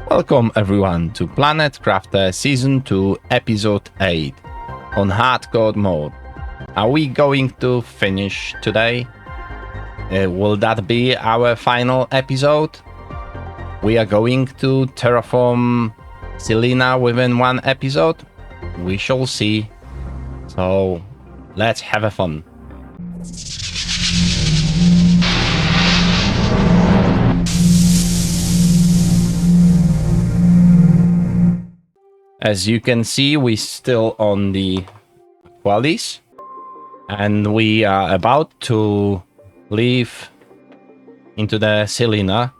Welcome everyone to Planet Crafter Season 2 Episode 8 on Hardcore mode. Are we going to finish today? Will that be our final episode? We are going to terraform Selenea within one episode? We shall see. So let's have a fun. As you can see, we're still on the Aqualis, and we are about to leave into the Selenea.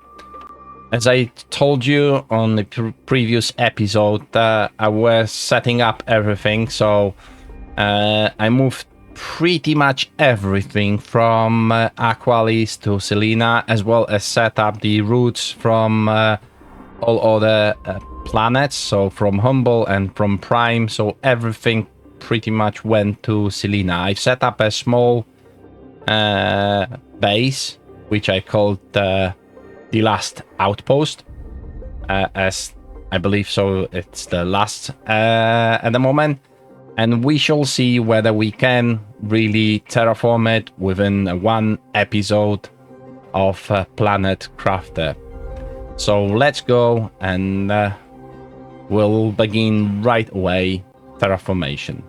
As I told you on the previous episode, I was setting up everything, so I moved pretty much everything from Aqualis to Selenea, as well as set up the routes from all other planets, so from Humble and from Prime, so everything pretty much went to Selenea. I set up a small base, which I called the Last Outpost, as I believe so it's the last at the moment, and we shall see whether we can really terraform it within one episode of Planet Crafter. So let's go, and we'll begin right away terraformation.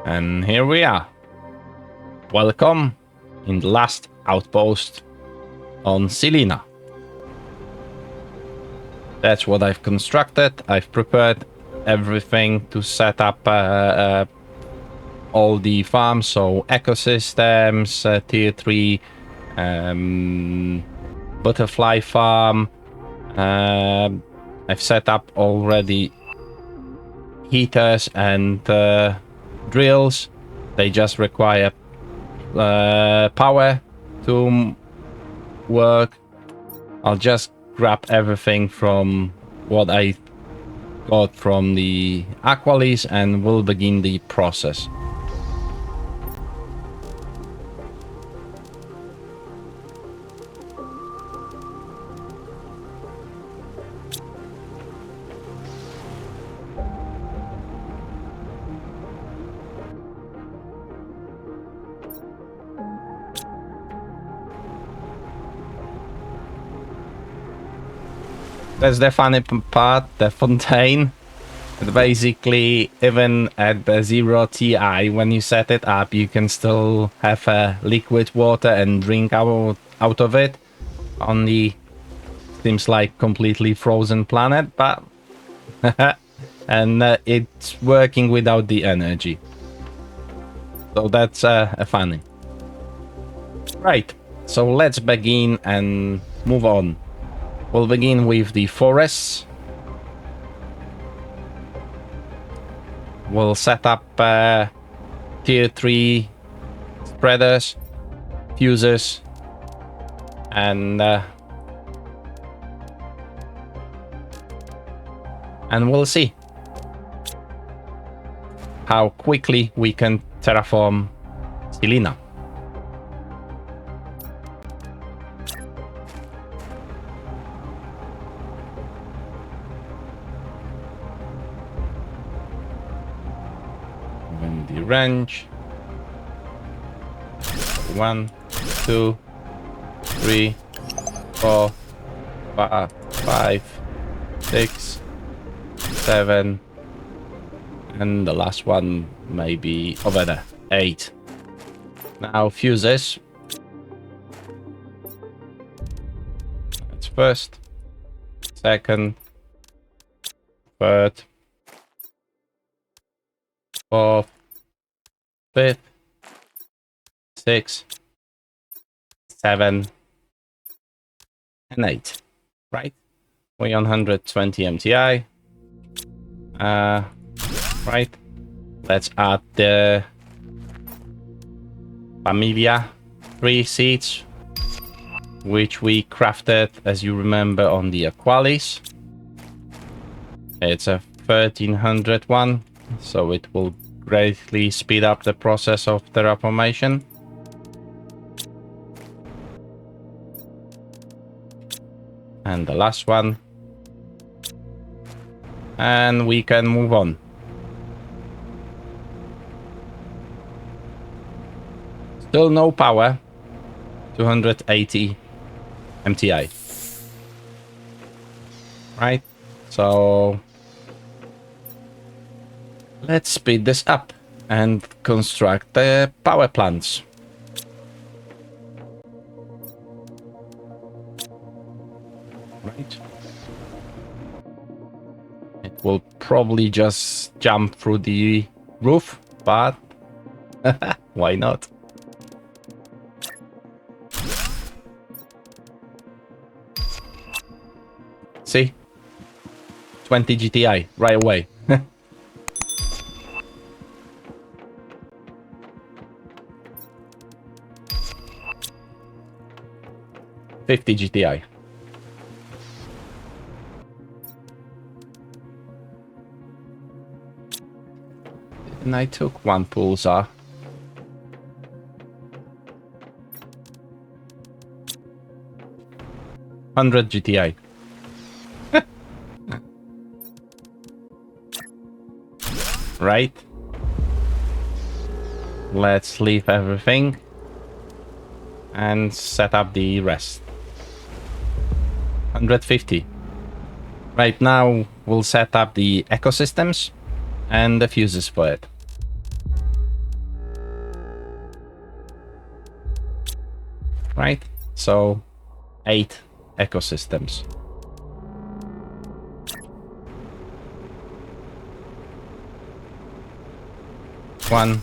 And here we are. Welcome in the Last Outpost on Selenea. That's what I've constructed. I've prepared everything to set up all the farms, so ecosystems, tier 3, butterfly farm. I've set up already heaters and drills. They just require power to work. I'll just grab everything from what I got from the Aqualis and we'll begin the process. That's the funny part, the fontaine. Basically, even at the 0 TI, when you set it up, you can still have liquid water and drink out of it on the, seems like, completely frozen planet, but and it's working without the energy. So that's funny. Right, so let's begin and move on. We'll begin with the forests. We'll set up tier 3 spreaders, fuses, and we'll see how quickly we can terraform Selenea. Range 1, 2, 3, 4, 5, 6, 7, and the last one maybe over there, 8. Now fuses. That's first, second, third, fourth, 5th, 6, 7, and 8. Right? 120 MTI. Right. Let's add the Familia 3 seeds, which we crafted, as you remember, on the Aqualis. It's a 1300 one, so it will greatly speed up the process of terraformation. And the last one. And we can move on. Still no power. 280 MTI. Right? So let's speed this up and construct the power plants. Right? It will probably just jump through the roof, but why not? See? 20 GTI right away. 50 GTI. And I took one pulsar. $100 GTI. Right. Let's leave everything and set up the rest. 150. Right now we'll set up the ecosystems and the fuses for it. Right, so 8 ecosystems. One,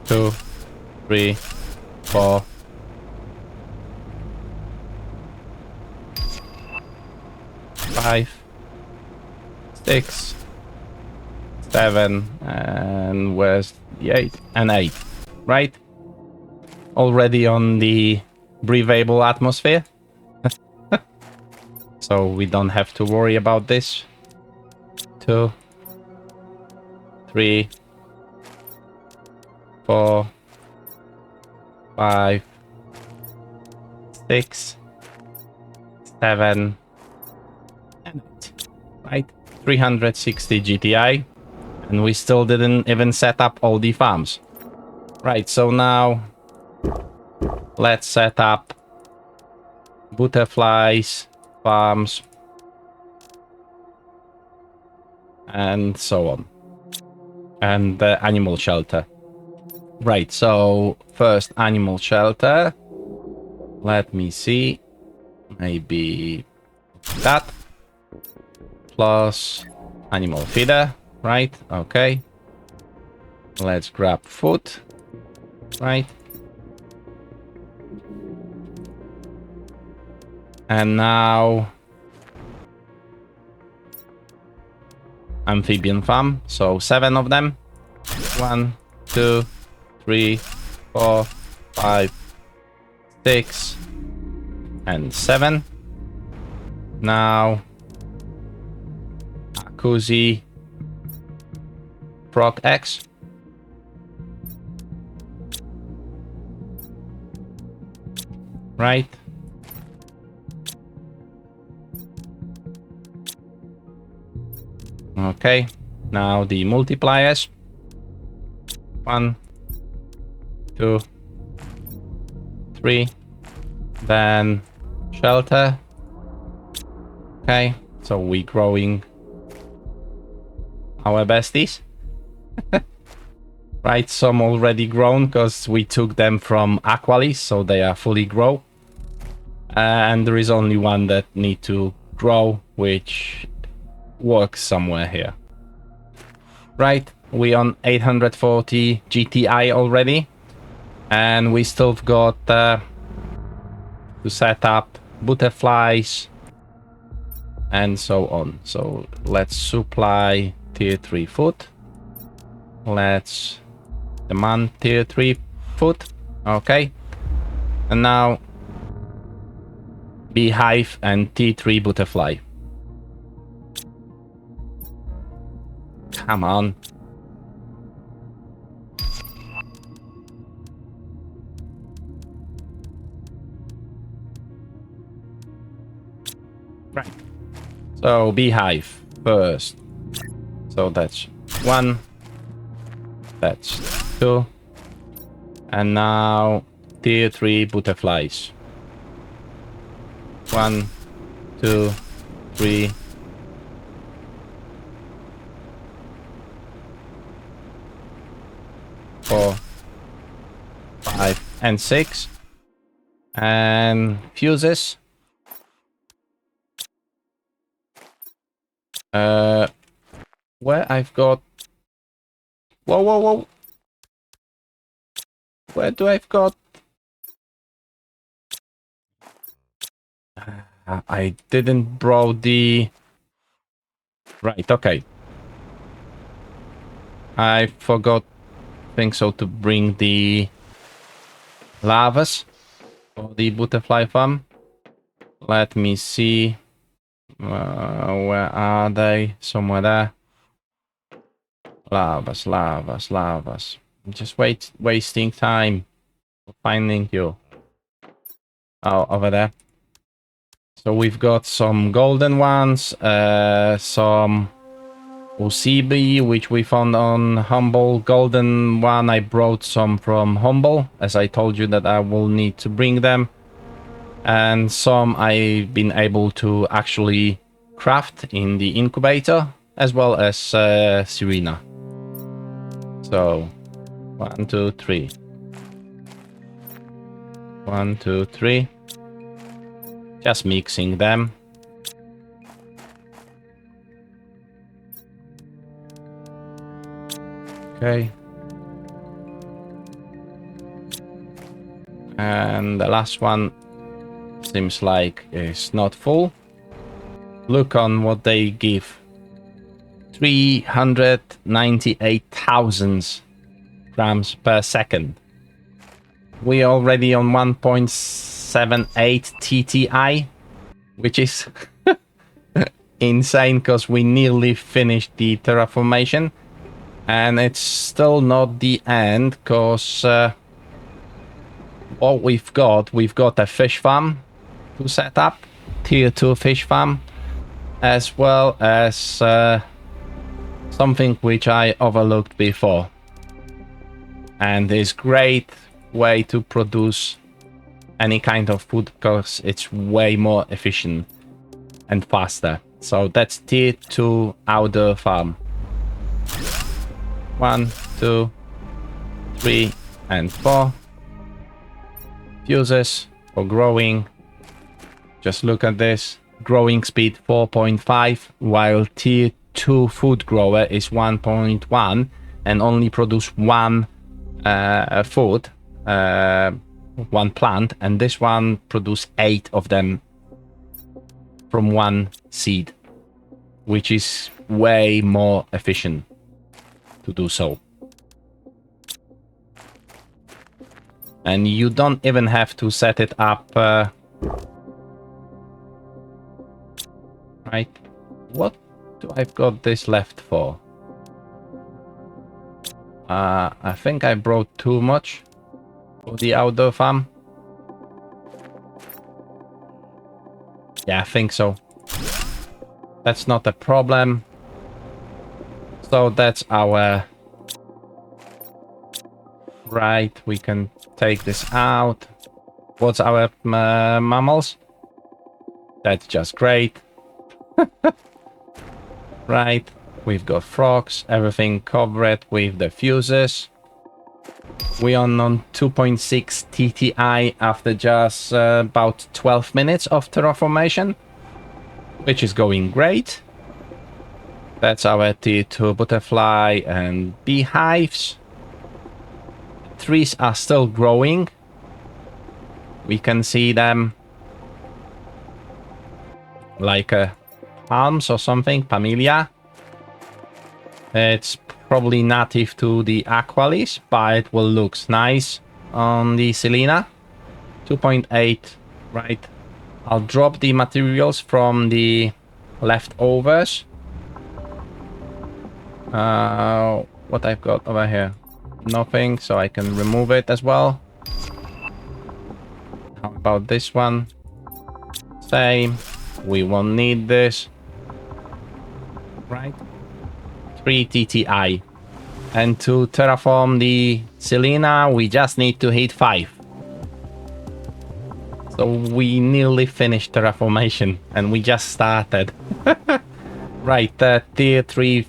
2, 3, 4, 5, 6, 7, and where's the 8? And 8, right? Already on the breathable atmosphere. So we don't have to worry about this. 2, 3, 4, 5, 6, 7, and 8. Right? 360 GTI. And we still didn't even set up all the farms. Right, so now let's set up butterflies, farms, and so on. And the animal shelter. Right, so first animal shelter. Let me see. Maybe that. Plus animal feeder. Right, okay. Let's grab food. Right. And now amphibian farm, so 7 of them. 1, 2, 3, 4, 5, 6, and 7. Now Akuzi Proc X. Right. Okay, now the multipliers. 1, 2, 3. Then shelter. Okay, so we growing our besties. Right, some already grown because we took them from Aqualis, so they are fully grown. And there is only one that need to grow, which works somewhere here. Right, We on 840 GTI already, and we still got to set up butterflies and so on. So let's supply tier 3 food. Let's demand tier 3 food. Okay. And now beehive and T3 butterfly. Come on. Right. So beehive first. So that's 1. That's 2. And now tier 3 butterflies. 1, 2, 3. 4, 5, and 6. And fuses. Where I've got... Whoa, whoa, whoa. Where do I've got... I didn't brought the... Right, okay. I forgot, think so, to bring the lavas for the butterfly farm. Let me see. Where are they? Somewhere there. Lavas, lavas, lavas. I'm just wasting time finding you. Oh, over there. So we've got some golden ones, some Usibi, which we found on Humble. Golden one, I brought some from Humble, as I told you that I will need to bring them. And some I've been able to actually craft in the incubator, as well as Serena. So, 1, 2, 3. 1, 2, 3. Just mixing them. Okay. And the last one seems like it's not full. Look on what they give. 398,000 grams per second. We already on 1.78 TTI, which is insane because we nearly finished the terraformation. And it's still not the end because what we've got a fish farm to set up, tier 2 fish farm, as well as something which I overlooked before. And is great way to produce any kind of food because it's way more efficient and faster. So that's tier 2 outdoor farm. 1, 2, 3, and 4. Fuses for growing. Just look at this. Growing speed 4.5, while tier 2 food grower is 1.1 and only produce one food, one plant, and this one produce 8 of them from one seed, which is way more efficient to do so. And you don't even have to set it up right. What do I've got this left for? I think I brought too much for the outdoor farm. Yeah, I think so. That's not a problem. So that's our... Right, we can take this out. What's our mammals? That's just great. Right, we've got frogs, everything covered with the fuses. We are on 2.6 TTI after just about 12 minutes of terraformation, which is going great. That's our tier 2 butterfly and beehives. Trees are still growing. We can see them like palms or something, Pamelia. It's probably native to the Aqualis, but it will look nice on the Selenea. 2.8, right. I'll drop the materials from the leftovers. What I've got over here? Nothing, so I can remove it as well. How about this one? Same. We won't need this. Right? 3 TTI. And to terraform the Selenea, we just need to hit 5. So we nearly finished terraformation, and we just started. Right, tier 3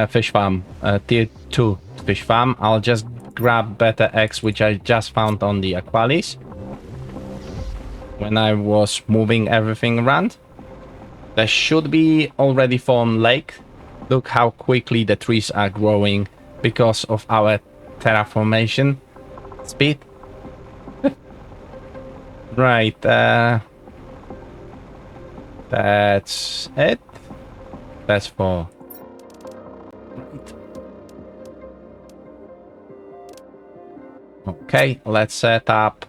fish farm, tier 2 fish farm. I'll just grab better eggs, which I just found on the Aqualis when I was moving everything around. There should be already formed lake. Look how quickly the trees are growing because of our terraformation speed. Right, that's it. That's for... Right. Okay, let's set up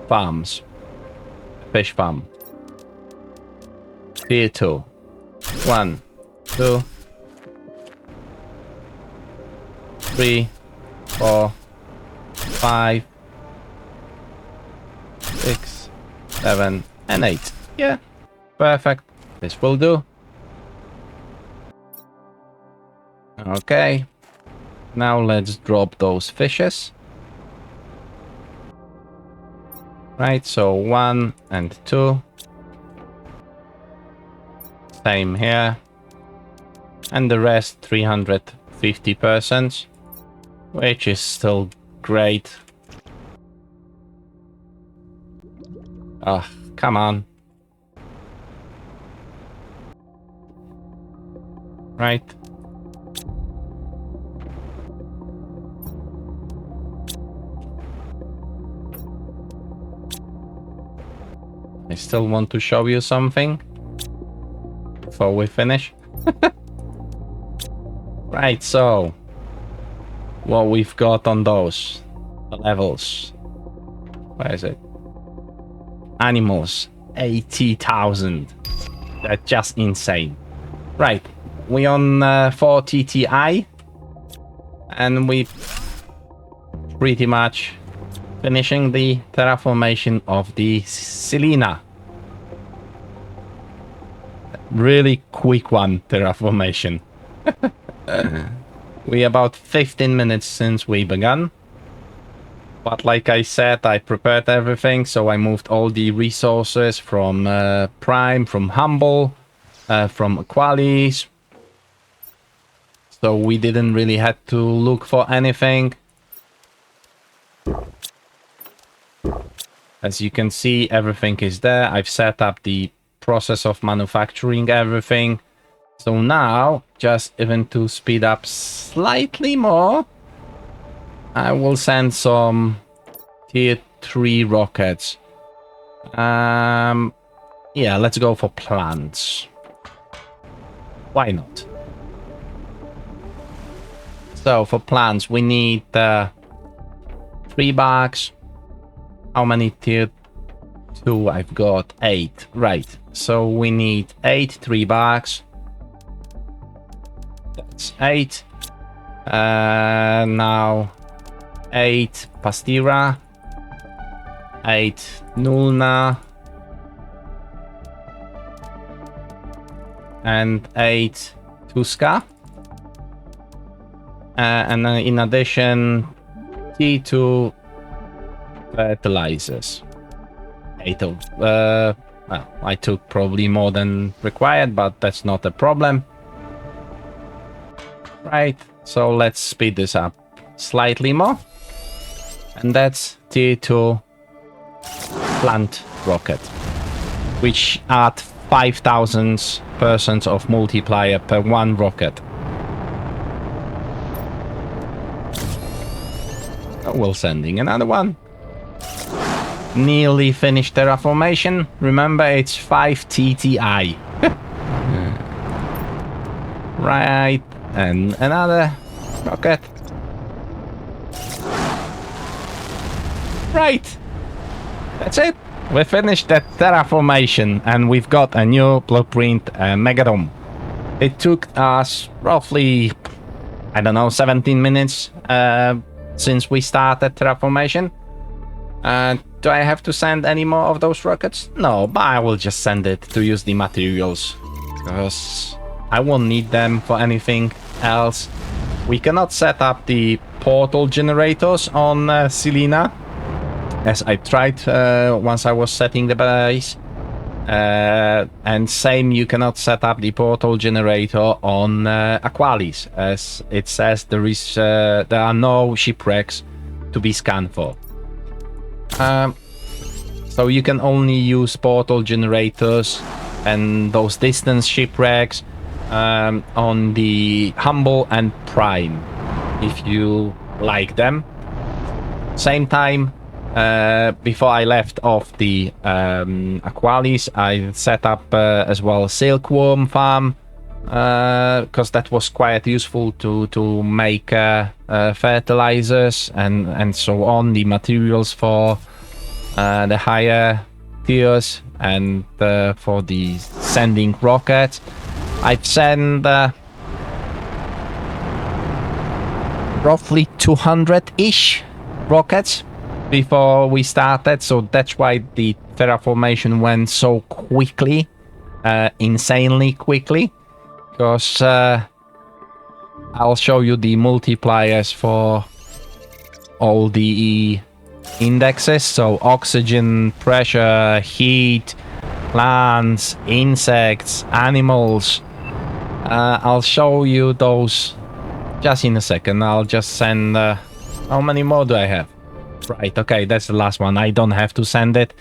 farms. Fish farm. Tier 2. 1, 2, 3, 4, 5, 6, 7, and 8. Yeah, perfect. This will do. Okay. Now let's drop those fishes. Right, so 1 and 2. Same here. And the rest 350%, which is still great. Oh, come on. Right. I still want to show you something before we finish. Right, so what we've got on those levels. Where is it? Animals, 80,000. That's just insane. Right, we on 4 TTI, and we pretty much finishing the terraformation of the Selenea. Really quick one, terraformation. We about 15 minutes since we began. But like I said, I prepared everything, so I moved all the resources from Prime, from Humble, from Aqualis. So we didn't really have to look for anything. As you can see, everything is there. I've set up the process of manufacturing everything. So now, just even to speed up slightly more, I will send some tier 3 rockets. Yeah, let's go for plants. Why not? So for plants, we need 3 bags. How many tier 2? I've got 8. Right. So we need 8 3 bags. That's 8. Now 8 Pastira, 8 Nulna, and 8 Tuska. And then in addition, T2 fertilizers. 8 of, well, I took probably more than required, but that's not a problem. Right, so let's speed this up slightly more. And that's tier 2 plant rocket, which add 5,000 persons of multiplier per one rocket. We're sending another one. Nearly finished terraformation. Remember, it's 5 TTI. Right, and another rocket. Right, that's it. We finished that terraformation, and we've got a new blueprint Megadome. It took us roughly, I don't know, 17 minutes since we started terraformation. Do I have to send any more of those rockets? No, but I will just send it to use the materials, because I won't need them for anything else. We cannot set up the portal generators on Selenea, as I tried once I was setting the base. And same, you cannot set up the portal generator on Aqualis, as it says there are no shipwrecks to be scanned for. So you can only use portal generators and those distance shipwrecks on the Humble and Prime, if you like them. Same time, before I left off the Aqualis, I set up as well Silkworm farm, because that was quite useful to make fertilizers and so on, the materials for the higher tiers and for the sending rockets. I've sent roughly 200-ish rockets before we started, so that's why the terraformation went so quickly, insanely quickly, because I'll show you the multipliers for all the indexes, so oxygen, pressure, heat, plants, insects, animals. I'll show you those just in a second. I'll just send how many more do I have? Right, okay, that's the last one. I don't have to send it.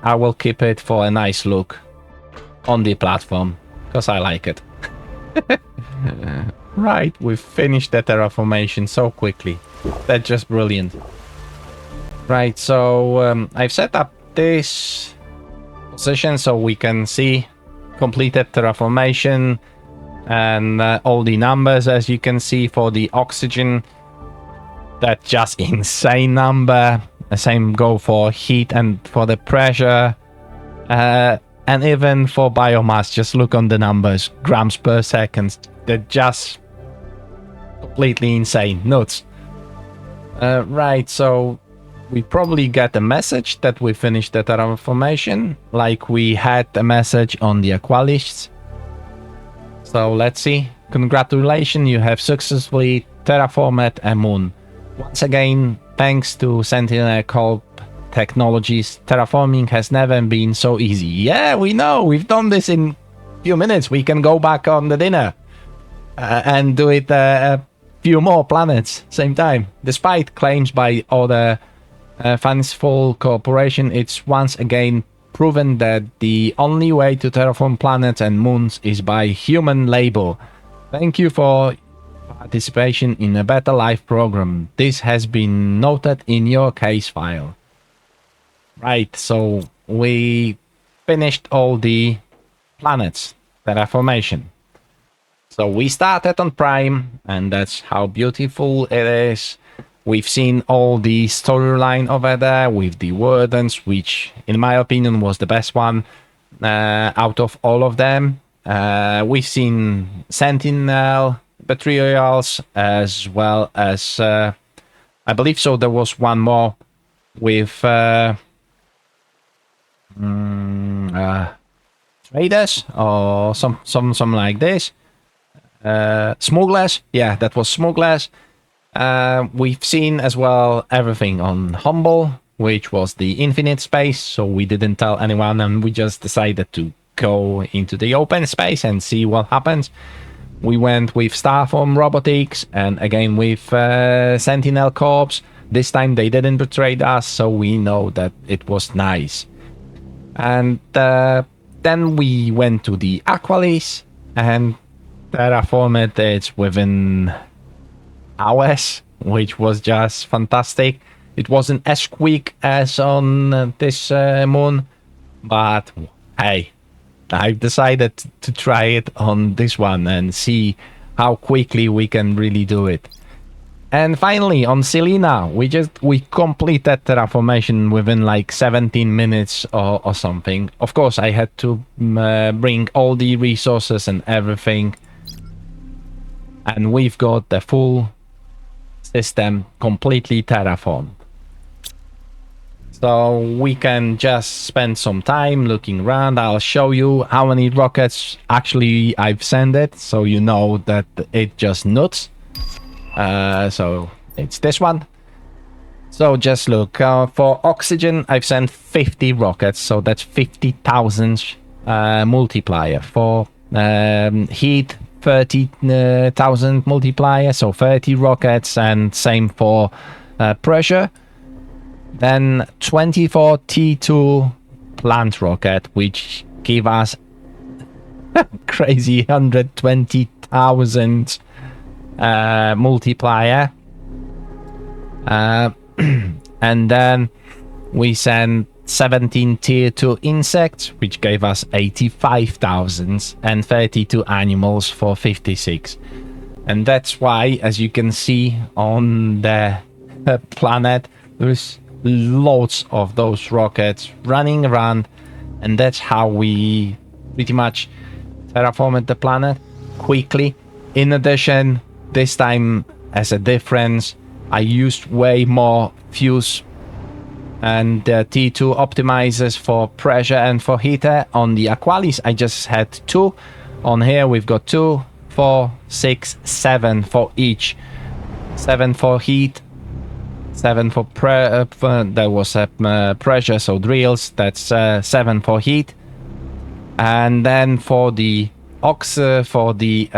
I will keep it for a nice look on the platform, because I like it. Right, we've finished the terraformation so quickly. That's just brilliant. Right, so I've set up this position so we can see completed terraformation and all the numbers, as you can see, for the oxygen. That's just insane number. The same go for heat and for the pressure, and even for biomass. Just look on the numbers, grams per second. They're just completely insane, nuts. Right, so we probably get a message that we finished the terraformation, like we had a message on the Aqualis. So let's see. Congratulations, you have successfully terraformed a moon. Once again, thanks to Sentinel Corp technologies, terraforming has never been so easy. Yeah, we know, we've done this in a few minutes. We can go back on the dinner and do it a few more planets same time. Despite claims by other fanciful corporation, it's once again proven that the only way to terraform planets and moons is by human labor. Thank you for participation in a Better Life program. This has been noted in your case file. Right, so we finished all the planets terraformation. So we started on Prime, and that's how beautiful it is. We've seen all the storyline over there with the Wardens, which in my opinion was the best one out of all of them. We've seen Sentinel Betrayals, as well as I believe so there was one more with traders or some like this. Smugglers, yeah, that was smugglers. We've seen as well everything on Humble, which was the infinite space, so we didn't tell anyone and we just decided to go into the open space and see what happens. We went with Starform Robotics and again with Sentinel Corps. This time they didn't betray us, so we know that it was nice. And Then we went to the Aqualis and terraformed it within hours, which was just fantastic. It wasn't as quick as on this moon, but hey, I've decided to try it on this one and see how quickly we can really do it. And finally, on Selenea, we completed terraformation within like 17 minutes or something. Of course, I had to bring all the resources and everything. And we've got the full system completely terraformed. So we can just spend some time looking around. I'll show you how many rockets actually I've sent it, so you know that it just nuts. So it's this one. So just look, for oxygen I've sent 50 rockets, so that's 50,000 multiplier. For heat, 30,000 multiplier, so 30 rockets, and same for pressure. Then 24 T2 plant rocket, which give us crazy 120,000 multiplier. And then we send 17 tier 2 insects, which gave us 85,000, and 32 animals for 56. And that's why, as you can see on the planet, there's loads of those rockets running around, and that's how we pretty much terraformed the planet quickly. In addition, this time as a difference, I used way more fuse and T2 optimizers for pressure and for heater. On the Aqualis, I just had 2. On here, we've got 2, 4, 6, 7 for each. 7 for heat, 7 for there was pressure, so drills. That's 7 for heat. And then for the for the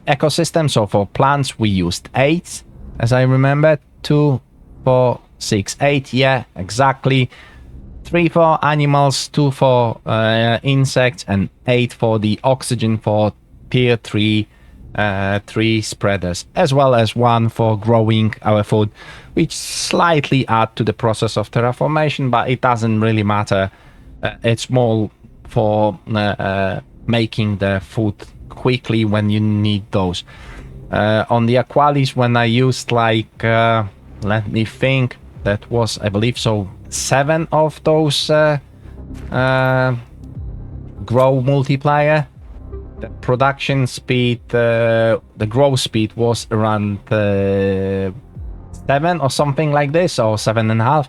ecosystem, so for plants, we used 8, as I remember. 2, 4, 6, 8, yeah, exactly. 3 for animals, 2 for insects, and 8 for the oxygen for tier 3 tree spreaders, as well as 1 for growing our food, which slightly add to the process of terraformation, but it doesn't really matter. It's more for making the food quickly when you need those. On the Aqualis, when I used like let me think, that was, I believe so, 7 of those grow multiplier. The production speed, the growth speed was around 7 or something like this, or 7.5.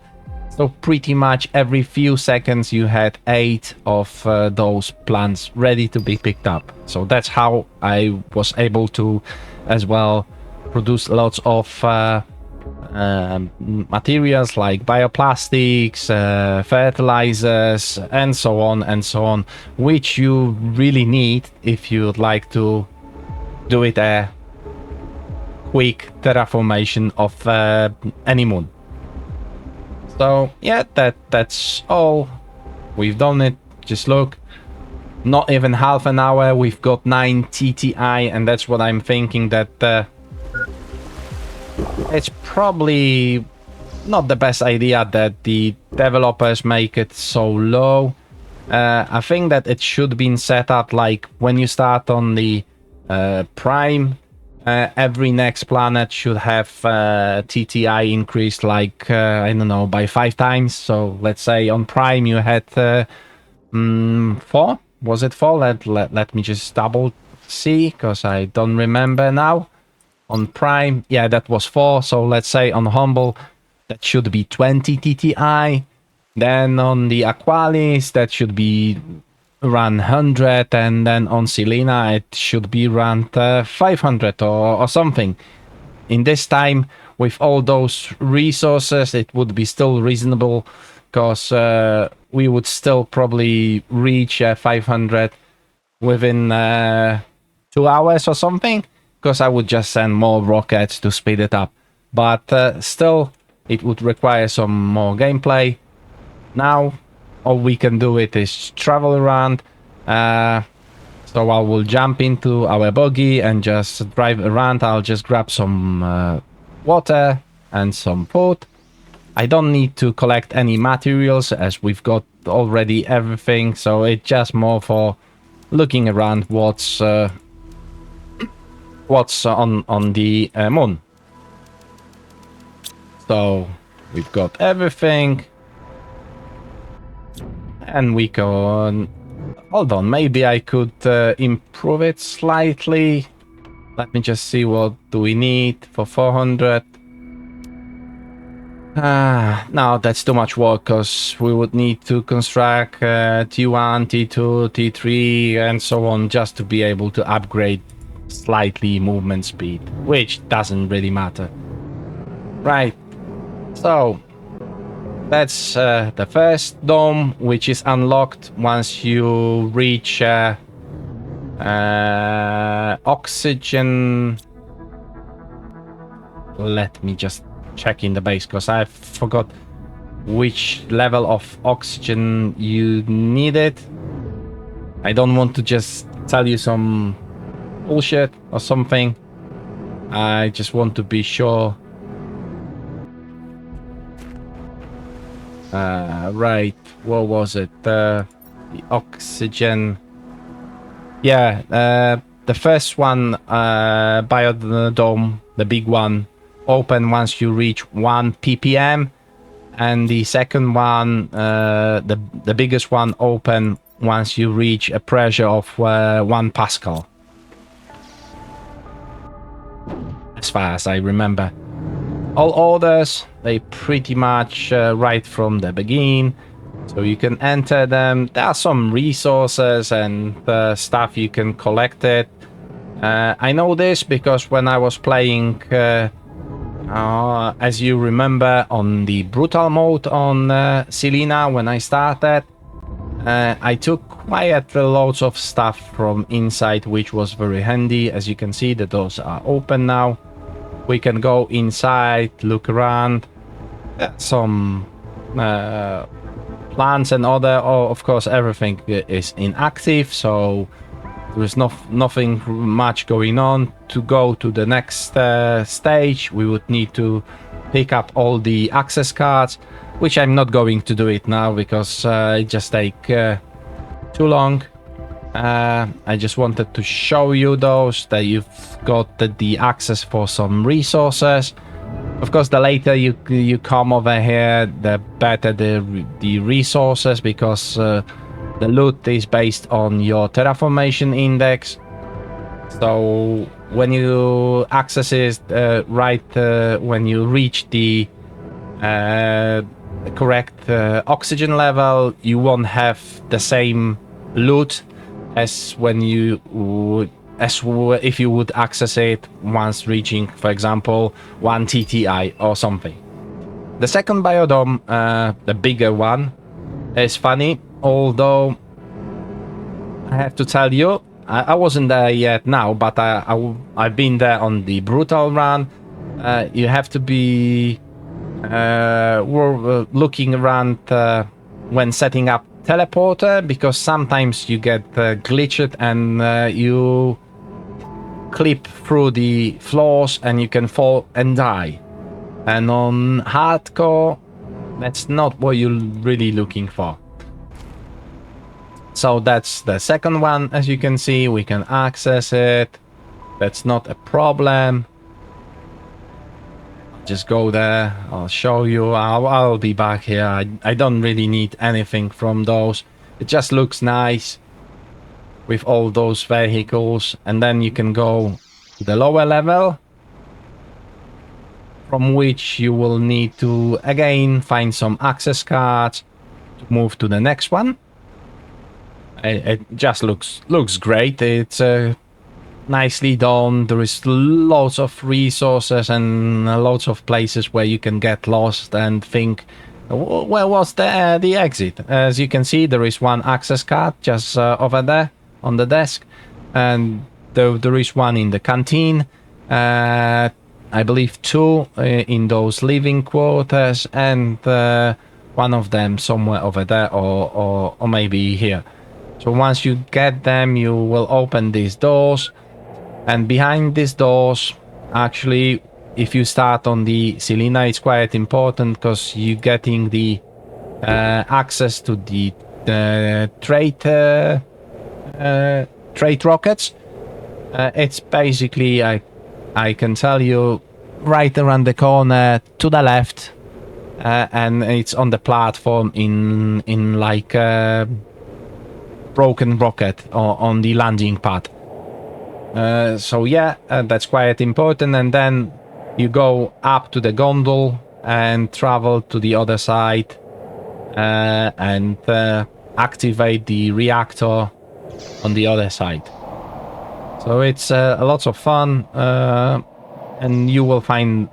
So pretty much every few seconds you had 8 of those plants ready to be picked up. So that's how I was able to as well produce lots of materials like bioplastics, fertilizers, and so on, which you really need if you'd like to do it a quick terraformation of any moon. So yeah, that's all. We've done it. Just look, not even half an hour, we've got 9 TTI, and that's what I'm thinking, that it's probably not the best idea that the developers make it so low. I think that it should be set up like when you start on the Prime, every next planet should have TTI increased like, I don't know, by 5 times. So let's say on Prime you had 4. Was it 4? Let me just double see, because I don't remember now. On Prime, yeah, that was 4. So let's say on Humble, that should be 20 TTI. Then on the Aqualis, that should be around 100. And then on Selenea, it should be around 500 or something. In this time, with all those resources, it would be still reasonable, because we would still probably reach 500 within 2 hours or something, because I would just send more rockets to speed it up. But still, it would require some more gameplay. Now, all we can do it is travel around. So I will jump into our buggy and just drive around. I'll just grab some water and some food. I don't need to collect any materials as we've got already everything. So it's just more for looking around what's on the moon. So we've got everything. And we can... Hold on, maybe I could improve it slightly. Let me just see, what do we need for 400? No, that's too much work, because we would need to construct T1, T2, T3 and so on just to be able to upgrade slightly movement speed, which doesn't really matter. Right, so that's the first dome, which is unlocked once you reach oxygen. Let me just check in the base, because I forgot which level of oxygen you needed. I don't want to just tell you some bullshit or something. I just want to be sure. Right, what was it? The oxygen. Yeah, the first one, biodome, the big one, open once you reach 1 ppm, and the second one, the biggest one, open once you reach a pressure of 1 pascal. As far as I remember. All others, they pretty much right from the beginning, so you can enter them. There are some resources and stuff you can collect it. I know this because when I was playing, as you remember, on the brutal mode on Selenea when I started, I took quite loads of stuff from inside, which was very handy. As you can see, the doors are open now. We can go inside, look around. Some plants and other. Of course, everything is inactive, so there is nothing much going on. To go to the next stage, we would need to pick up all the access cards, which I'm not going to do it now because it just take too long. I just wanted to show you those, that you've got the access for some resources. Of course, the later you come over here, the better the resources, because the loot is based on your Terraformation index. So when you access it when you reach the correct oxygen level, you won't have the same loot as when you would, if you would access it once reaching, for example, 1 TTI or something. The second biodome, the bigger one, is funny, although I have to tell you, I wasn't there yet now, but I've been there on the brutal run. You have to be looking around when setting up teleporter, because sometimes you get glitched and you clip through the floors and you can fall and die. And on hardcore, that's not what you're really looking for. So that's the second one. As you can see, we can access it. That's not a problem. Just go there. I'll show you. I'll be back here. I don't really need anything from those. It just looks nice with all those vehicles. And then you can go to the lower level, from which you will need to again find some access cards to move to the next one. It just looks great. It's nicely done. There is lots of resources and lots of places where you can get lost and think, where was the exit? As you can see, there is one access card just over there on the desk, and there is one in the canteen. I believe two in those living quarters, and one of them somewhere over there, or maybe here. So once you get them, you will open these doors, and behind these doors, actually, if you start on the Selenea, it's quite important because you're getting the access to the trade rockets. It's basically, I can tell you, right around the corner to the left, and it's on the platform in like broken rocket or on the landing pad. So yeah, that's quite important. And then you go up to the gondole and travel to the other side and activate the reactor on the other side. So it's a lot of fun, and you will find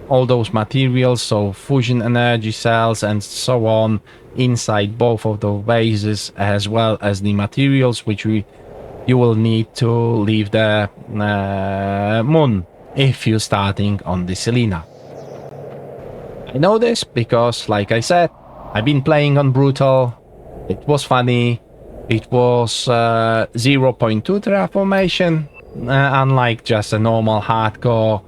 all those materials, so fusion energy cells and so on, inside both of those bases, as well as the materials which you will need to leave the moon if you're starting on the Selenea. I know this because, like I said, I've been playing on Brutal. It was funny. It was 0.2 terraformation, unlike just a normal hardcore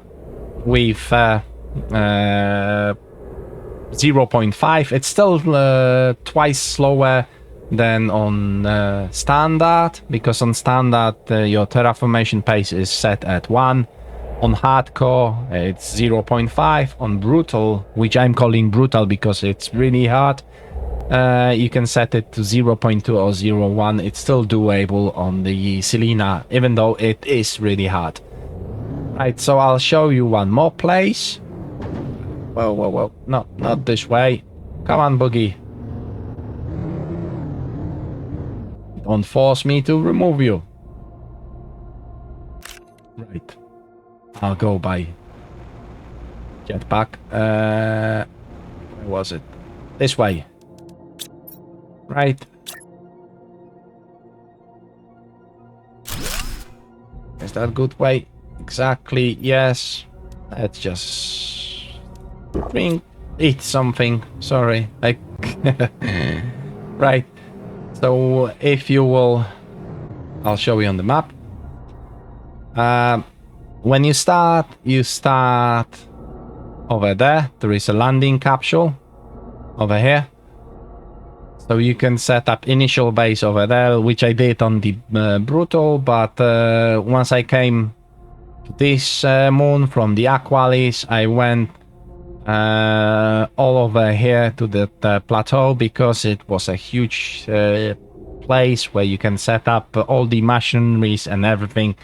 with 0.5. It's still twice slower than on standard, because on standard your terraformation pace is set at 1. On hardcore it's 0.5. On brutal, which I'm calling brutal because it's really hard, you can set it to 0.2 or 0.1. It's still doable on the Selenea, even though it is really hard. Right, so I'll show you one more place. Whoa, no, not this way. Come on, Boogie. Don't force me to remove you. Right. I'll go by jetpack. Where was it? This way. Right. Is that a good way? Exactly, yes. Let's just eat something. Sorry. Like right. So if you will, I'll show you on the map. When you start over there. There is a landing capsule over here. So you can set up initial base over there, which I did on the Brutal, but once I came to this moon from the Aqualis, I went all over here to the plateau, because it was a huge place where you can set up all the machineries and everything,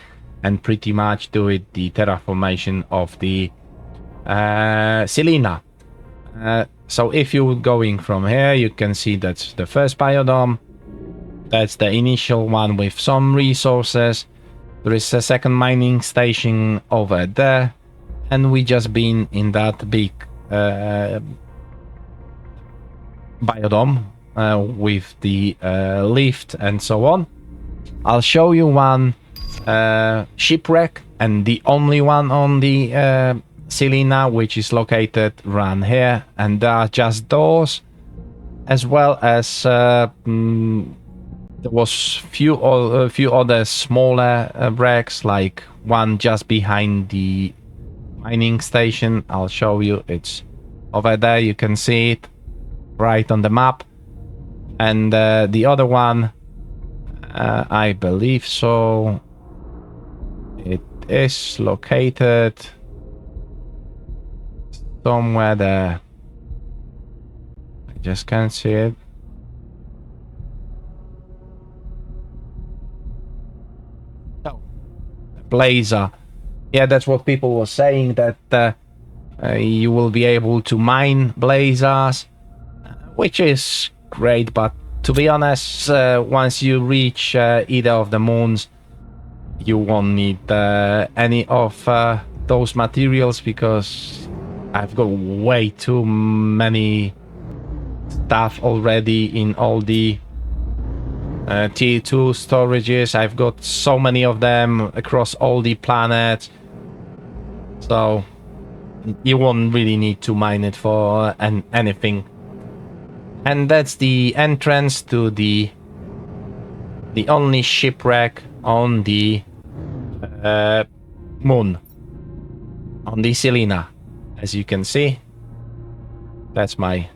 and pretty much do it the terraformation of the Selenea. So if you're going from here, you can see that's the first biodome. That's the initial one with some resources. There is a second mining station over there, and we just been in that big biodome with the lift and so on. I'll show you one shipwreck, and the only one on the Selenea, which is located around here, and there are just doors, as well as there was few other smaller wrecks, like one just behind the mining station. I'll show you. It's over there. You can see it right on the map. And the other one, I believe so, it is located somewhere there. I just can't see it. Oh, Blazer. Yeah, that's what people were saying, that you will be able to mine blazers, which is great, but to be honest, once you reach either of the moons, you won't need any of those materials, because I've got way too many stuff already in all the tier 2 storages. I've got so many of them across all the planets, so you won't really need to mine it for anything. And that's the entrance to the only shipwreck on the moon, on the Selenea. As you can see, that's my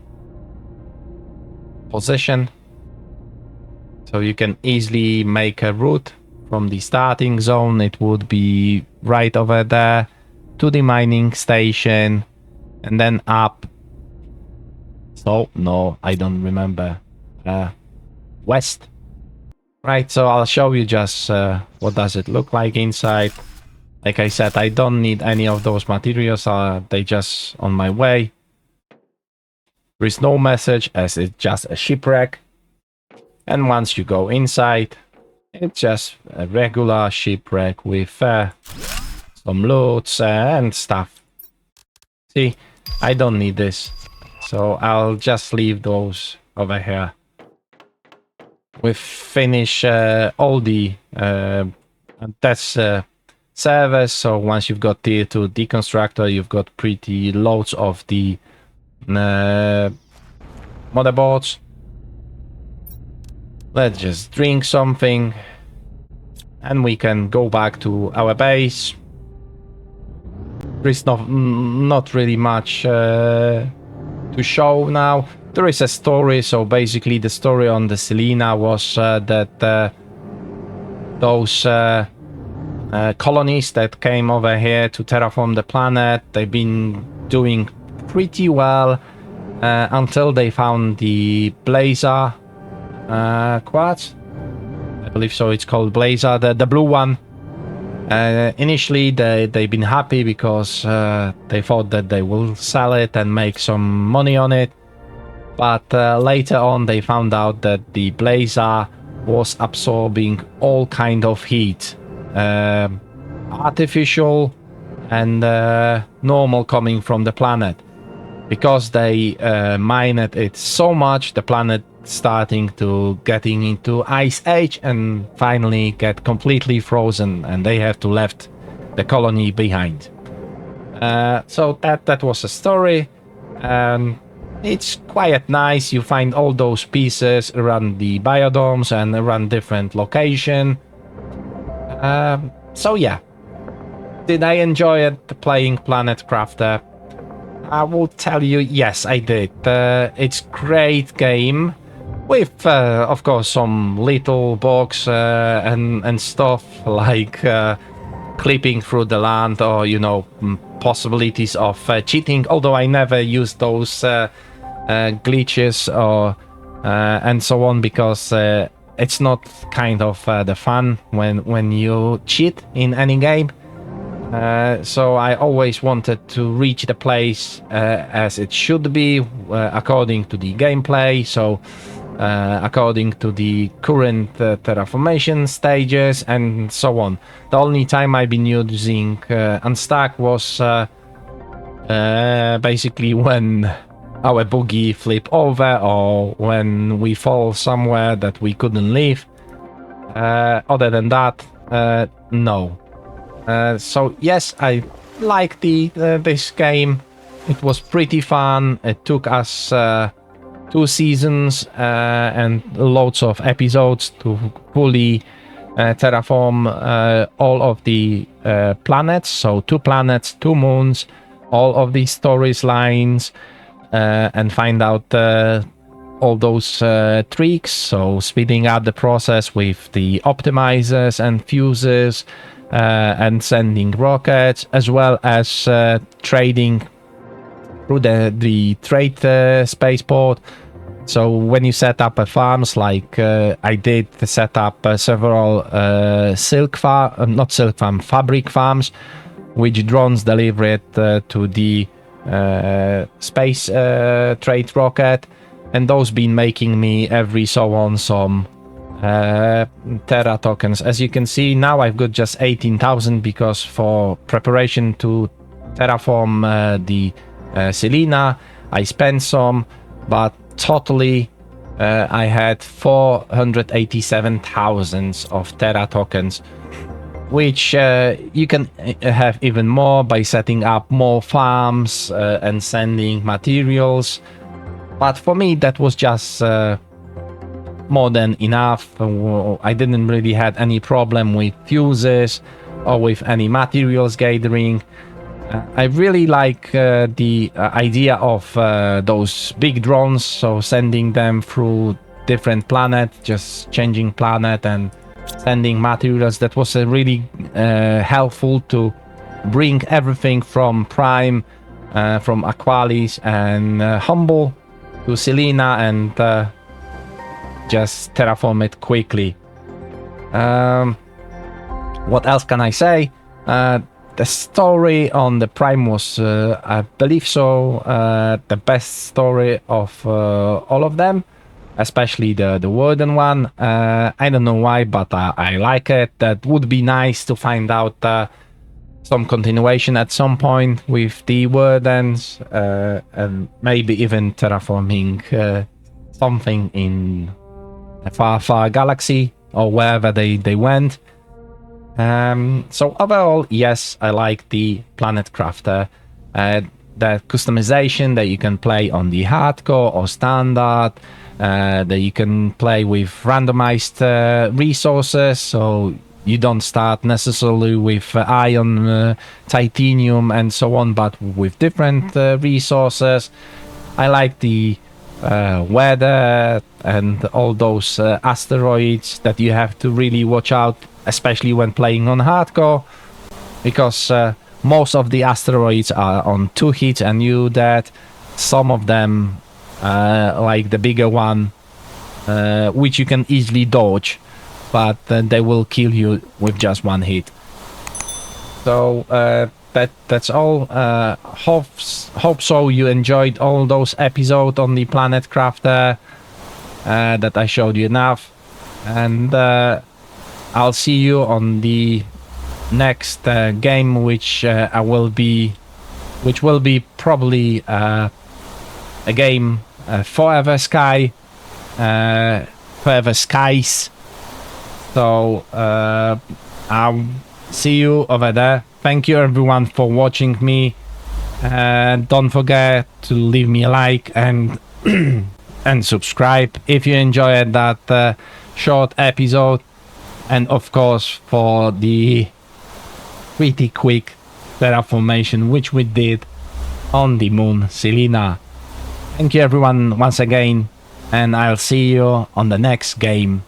position. So you can easily make a route from the starting zone. It would be right over there to the mining station and then up. So no, I don't remember. West. Right, so I'll show you just what does it look like inside. Like I said, I don't need any of those materials. They just on my way. There is no message as it's just a shipwreck. And once you go inside, it's just a regular shipwreck with some loads and stuff. See, I don't need this. So I'll just leave those over here. We finish all the that's servers. So once you've got tier 2 deconstructor, you've got pretty loads of the motherboards. Let's just drink something and we can go back to our base. There's not really much to show now. There is a story, so basically the story on the Selenea was that those colonies that came over here to terraform the planet, they've been doing pretty well until they found the Blazer quartz. I believe so, it's called Blazer, the blue one. Initially they've been happy because they thought that they will sell it and make some money on it. But later on they found out that the Blazer was absorbing all kind of heat, artificial and normal coming from the planet. Because they mined it so much, the planet starting to getting into ice age and finally get completely frozen, and they have to left the colony behind. So that was a story. It's quite nice. You find all those pieces around the biodomes and around different location. So yeah, did I enjoy it playing Planet Crafter? I will tell you, yes, I did. It's great game with, of course, some little bugs and stuff like clipping through the land, or you know, possibilities of cheating. Although I never used those glitches or and so on, because it's not kind of the fun when you cheat in any game. So I always wanted to reach the place as it should be, according to the gameplay. So according to the current terraformation stages and so on. The only time I've been using unstack was basically when our boogie flip over or when we fall somewhere that we couldn't leave. Other than that, no. So yes, I like this game. It was pretty fun. It took us 2 seasons and loads of episodes to fully terraform all of the planets. So 2 planets, 2 moons, all of these storylines, and find out all those tricks. So speeding up the process with the optimizers and fuses, and sending rockets, as well as trading through the trade spaceport. So when you set up a farms, like I did set up several fabric farms, which drones deliver it to the space trade rocket, and those been making me every so on some Terra tokens. As you can see, now I've got just 18,000 because for preparation to terraform the Selenea, I spent some, but totally I had 487,000 of Terra tokens, which you can have even more by setting up more farms and sending materials. But for me, that was just more than enough. I didn't really had any problem with fuses or with any materials gathering. I really like the idea of those big drones, so sending them through different planets, just changing planet and sending materials. That was really helpful to bring everything from Prime, from Aqualis and Humble to Selenea and just terraform it quickly. What else can I say? The story on the Prime was, I believe so, the best story of all of them, especially the Warden one. I don't know why, but I like it. That would be nice to find out some continuation at some point with the Wardens, and maybe even terraforming something in a far galaxy or wherever they went. So overall, yes, I like the Planet Crafter. The customization that you can play on the hardcore or standard, that you can play with randomized resources, so you don't start necessarily with iron, titanium and so on, but with different resources. I like the weather and all those asteroids that you have to really watch out, especially when playing on hardcore, because most of the asteroids are on 2 hits and you dead. Some of them, like the bigger one, which you can easily dodge, but they will kill you with just 1 hit. So that's all. Hope so you enjoyed all those episodes on the Planet Crafter, that I showed you enough, and I'll see you on the next game, which will be probably a game Forever Sky, Forever Skies. So I'll see you over there. Thank you everyone for watching me, and don't forget to leave me a like and and subscribe if you enjoyed that short episode. And of course, for the pretty quick terraformation which we did on the moon Selenea. Thank you everyone once again, and I'll see you on the next game.